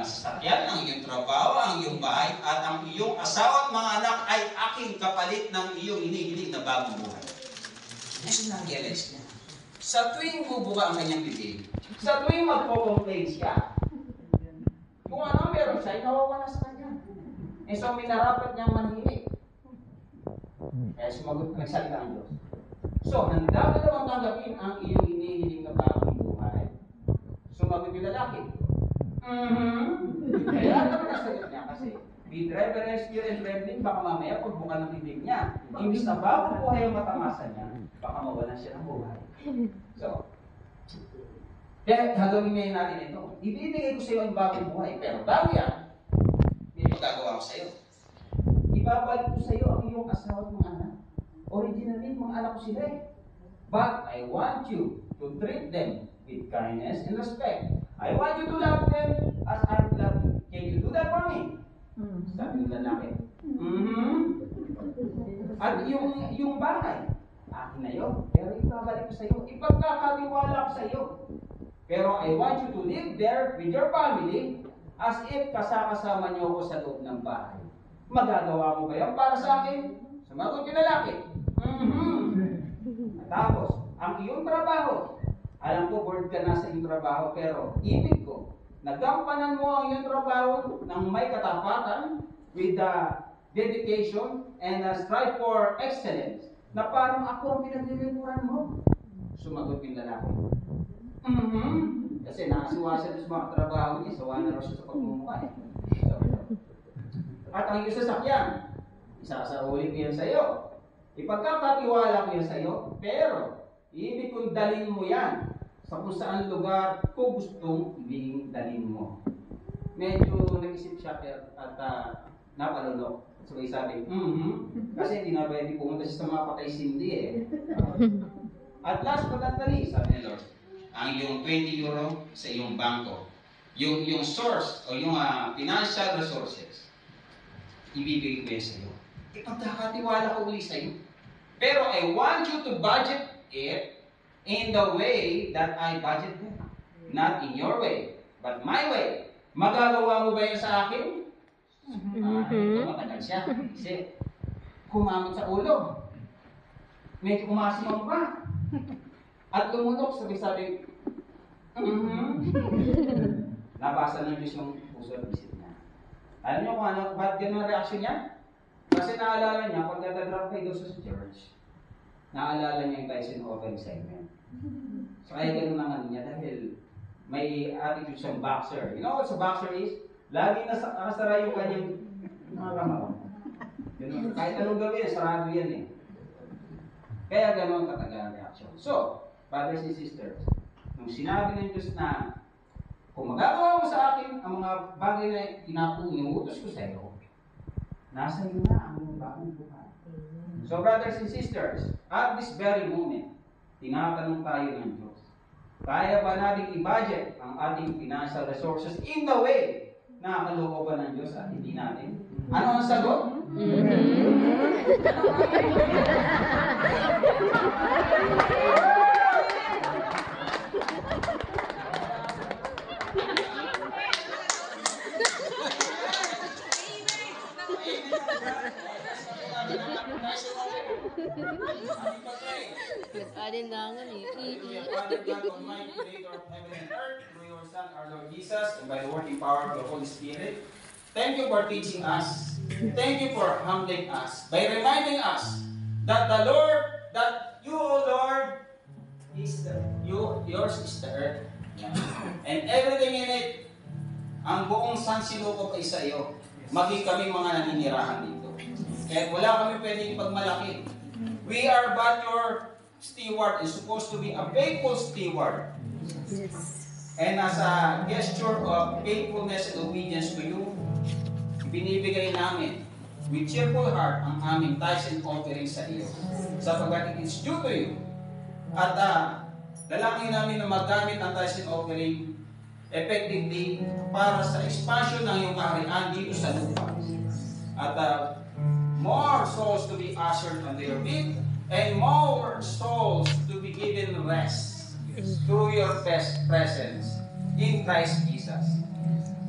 sasakyan, ang iyong trabaho, ang iyong bahay, at ang iyong asawa at mga anak ay aking kapalit ng iyong inihiling na bagong buhay. Kasi na-realize niya. Sa tuwing bubuka ang kanyang bibig, sa tuwing magpo-complain siya, kung ano meron siya, ikawawa na sa kanya. So, minarapat niyang manhinig. Kaya sumagot, nagsalita ang Diyos. So, handa ka naman tanggapin ang iyong inihiling na bagong buhay. Sumagot yung lalaki. Kaya naman nasagot niya kasi, with reverence, fear, and trembling, baka mamaya pagbuka ng bibig niya, imbis na bagong buhay ang matamasa niya, baka mawalan siya ng buhay. So, kaya gagawin ngayon natin ito. Ibibigay ko sa iyo ang bagong buhay, pero bago yan, may magagawa ko sa iyo. Ibabalik ko sa iyo ang iyong asawa at mga anak. Originally, mga anak ko sila eh. But I want you to treat them with kindness and respect. I want you to love them as I love you. Can you do that for me? Sabi ng lalaki. At yung bahay, akin na yun. Pero ibabalik ko sa iyo. Ipagkakatiwala ko sa iyo. Pero I want you to live there with your family as if kasama niyo ako sa loob ng bahay. Magagawa mo ba yan para sa akin? Sumagot yung lalaki. Tapos, ang iyong trabaho, alam ko bored ka na sa iyong trabaho, pero ibig ko, nagampanan mo ang iyong trabaho ng may katapatan with the dedication and strive for excellence na parang ako ang pinaglilipuran mo. Sumagot yung lalaki. Kasi nakasiwa siya sa mga trabaho niya, sawa na raw siya sa pagmumukha eh. At ang iyong sasakyan, isasauli ko yan sa iyo. Ipagkakatiwala ko yan sa iyo, pero ibig kong dalhin mo yan sa kung saan lugar ko gustong ibiging dalhin mo. Medyo nag-isip siya at napalunok. So sabi, kasi hindi na pwede pumunta siya sa mga patay sindi eh. At last but not the least, sabi ni Lord, ang iyong 20 euro sa iyong bangko, yung source o yung financial resources, ibibigay ko yan sa iyo. Ipagkakatiwala ko ulit sa iyo. Pero I want you to budget it in the way that I budget it. Not in your way, but my way. Magagawa mo ba yan sa akin? Ito matagal siya. Kasi kumamit sa ulo. Medyo umasimang pa. At lumunok, sabi-sabi, nabasa ng Diyos yung puso at isip niya. Alam niyo kung ano, ba't ganun ang reaksyon niya? Kasi naalala niya, pag nag-drop kayo sa church, naalala niya yung Tyson-Owen segment. So kaya ganun ang ano niya dahil may attitude siyang boxer. You know what a boxer is? Lagi nakasara yung kanyang mga kamao. Kahit anong gawin, sarado yan eh. Kaya ganun ang katagal ang reaksyon. So, brothers and sisters, nung sinabi ng Diyos na kung magagawa mo sa akin ang mga bagay na inuutos ko sa iyo, nasa iyo na ang bagong buhay. So brothers and sisters, at this very moment, tinatanong tayo ng Diyos, kaya ba natin i-budget ang ating financial resources in the way na kalooban ng Diyos at hindi natin? Ano ang sagot? Alindangan eh. Father God Almighty, Creator of heaven and earth, through your Son, our Lord Jesus, and by the working power of the Holy Spirit, thank you for teaching us. Thank you for humbling us by reminding us that the Lord, that you, O Lord, is yours is the earth, and everything in it, ang buong sansilukob ay sa iyo. Maging kami mga naninirahan dito. Kaya wala kami pwedeng pagmalaki. We are but your steward, is supposed to be a faithful steward. Yes. And as a gesture of faithfulness and obedience to you, binibigay namin with cheerful heart ang aming tithes and offering sa iyo. Sapagkat it is due to you. At dalangin namin na magamit ang tithes and offering effectively para sa expansion ng iyong kaharian dito sa lupa. At more souls to be ushered on their feet, and more souls to be given rest through your best presence in Christ Jesus.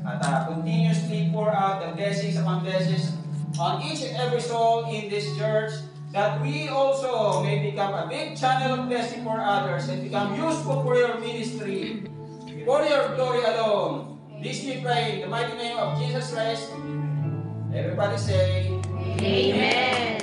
At continuously pour out the blessings upon blessings on each and every soul in this church, that we also may become a big channel of blessing for others and become useful for your ministry, for your glory alone. This we pray in the mighty name of Jesus Christ. Everybody say, Amen.